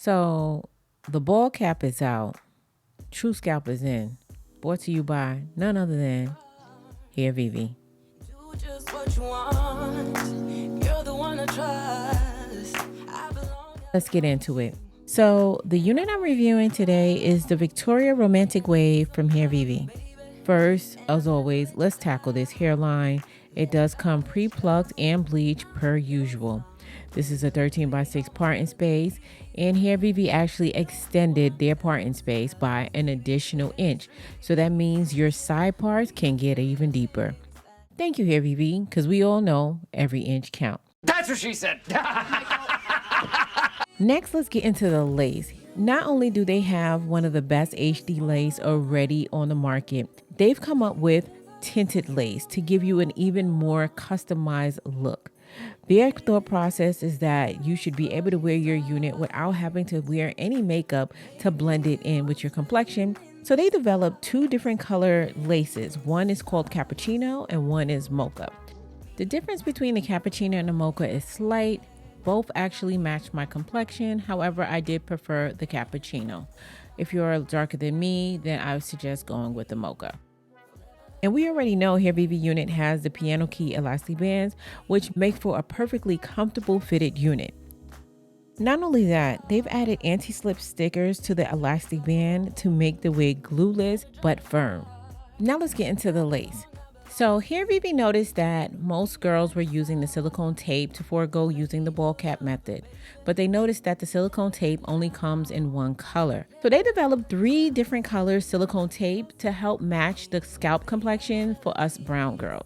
So the ball cap is out. True Scalp is in. Brought to you by none other than Hairvivi. Do just what you want. You're the one I trust. Let's get into it. So the unit I'm reviewing today is the Victoria Romantic Wave from Hairvivi. First, as always, let's tackle this hairline. It does come pre-plucked and bleached per usual. This is a 13x6 parting space, and Hairvivi actually extended their parting space by an additional inch. So that means your side parts can get even deeper. Thank you, Hairvivi, because we all know every inch counts. That's what she said. Next, let's get into the lace. Not only do they have one of the best HD lace already on the market, they've come up with tinted lace to give you an even more customized look. Their thought process is that you should be able to wear your unit without having to wear any makeup to blend it in with your complexion. So they developed two different color laces. One is called Cappachino and one is Mocha. The difference between the Cappachino and the Mocha is slight. Both actually match my complexion. However, I did prefer the Cappachino. If you're darker than me, then I would suggest going with the Mocha. And we already know Hairvivi unit has the piano key elastic bands, which make for a perfectly comfortable fitted unit. Not only that, they've added anti-slip stickers to the elastic band to make the wig glueless but firm. Now let's get into the lace. So Hairvivi noticed that most girls were using the silicone tape to forego using the ball cap method, but they noticed that the silicone tape only comes in one color. So they developed 3 different colors silicone tape to help match the scalp complexion for us brown girls.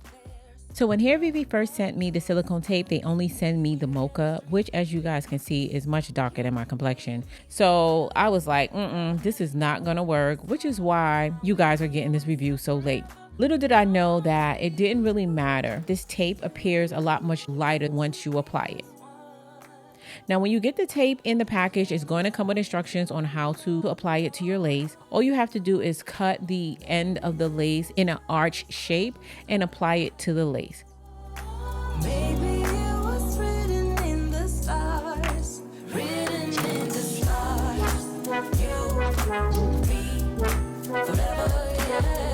So when Hairvivi first sent me the silicone tape, they only sent me the Mocha, which as you guys can see is much darker than my complexion. So I was like, this is not gonna work, which is why you guys are getting this review so late. Little did I know that it didn't really matter. This tape appears a lot much lighter once you apply it. Now, when you get the tape in the package, it's going to come with instructions on how to apply it to your lace. All you have to do is cut the end of the lace in an arch shape and apply it to the lace. Maybe it was written in the stars, written in the stars. You, me, forever, yeah.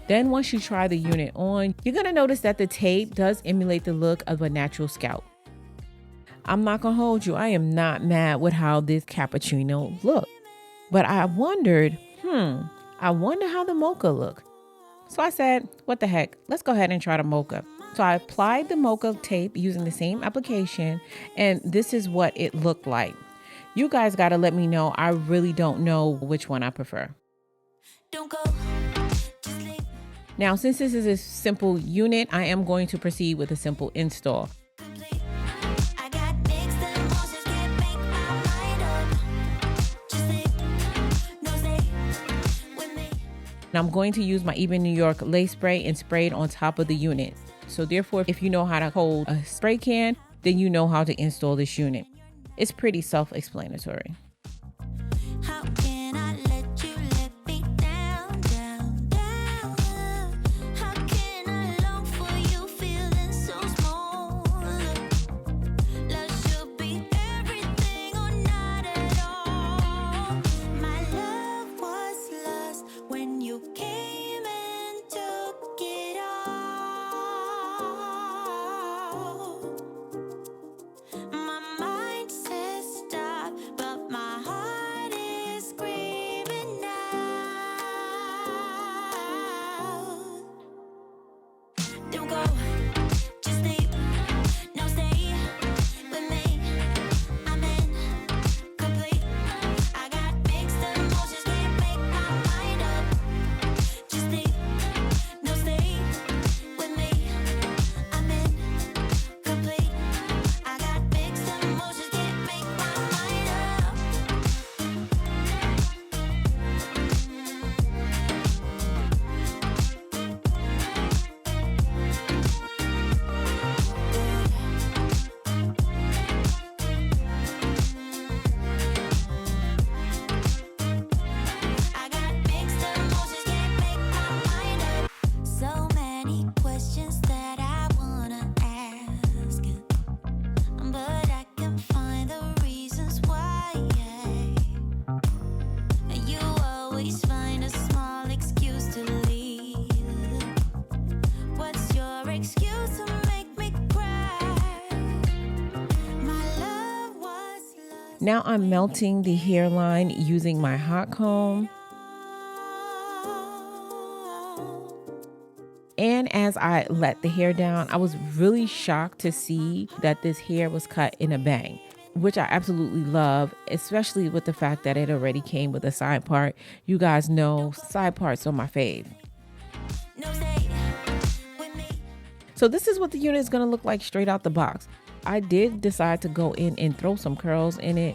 Then once you try the unit on, you're going to notice that the tape does emulate the look of a natural scalp. I'm not going to hold you. I am not mad with how this Cappachino looked. But I wondered, I wonder how the Mocha look. So I said, what the heck? Let's go ahead and try the Mocha. So I applied the Mocha tape using the same application, and this is what it looked like. You guys got to let me know. I really don't know which one I prefer. Don't go. Now, since this is a simple unit, I am going to proceed with a simple install. And I'm going to use my Even New York lace spray and spray it on top of the unit. So therefore, if you know how to hold a spray can, then you know how to install this unit. It's pretty self-explanatory. Now I'm melting the hairline using my hot comb. And as I let the hair down, I was really shocked to see that this hair was cut in a bang, which I absolutely love, especially with the fact that it already came with a side part. You guys know side parts are my fave. So this is what the unit is going to look like straight out the box. I did decide to go in and throw some curls in it.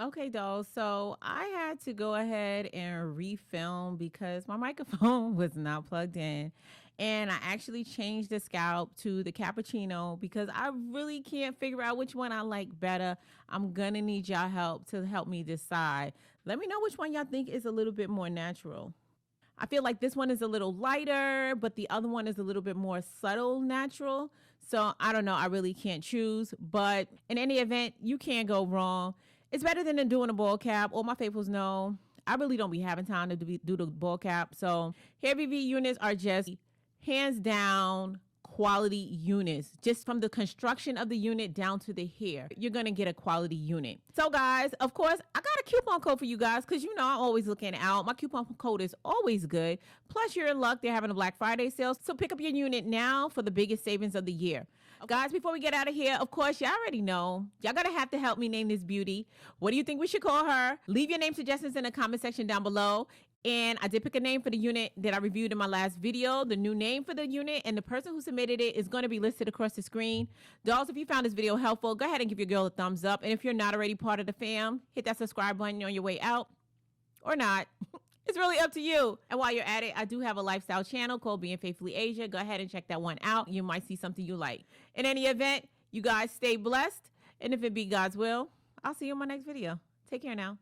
Okay, dolls, so I had to go ahead and refilm because my microphone was not plugged in. And I actually changed the scalp to the Cappachino because I really can't figure out which one I like better. I'm gonna need y'all help to help me decide. Let me know which one y'all think is a little bit more natural. I feel like this one is a little lighter, but the other one is a little bit more subtle natural. So I don't know. I really can't choose. But in any event, you can't go wrong. It's better than doing a ball cap. All my faithfuls know I really don't be having time to do the ball cap. So Hairvivi units are just hands down quality units. Just from the construction of the unit down to the hair, you're gonna get a quality unit. So guys, of course, I got a coupon code for you guys because you know I'm always looking out. My coupon code is always good. Plus you're in luck, they're having a Black Friday sale. So pick up your unit now for the biggest savings of the year. Guys, before we get out of here, of course, y'all already know, y'all gonna have to help me name this beauty. What do you think we should call her? Leave your name suggestions in the comment section down below. And I did pick a name for the unit that I reviewed in my last video. The new name for the unit and the person who submitted it is going to be listed across the screen. Dolls, if you found this video helpful, go ahead and give your girl a thumbs up. And if you're not already part of the fam, hit that subscribe button on your way out or not. It's really up to you. And while you're at it, I do have a lifestyle channel called Being Faithfully Asia. Go ahead and check that one out. You might see something you like. In any event, you guys stay blessed. And if it be God's will, I'll see you in my next video. Take care now.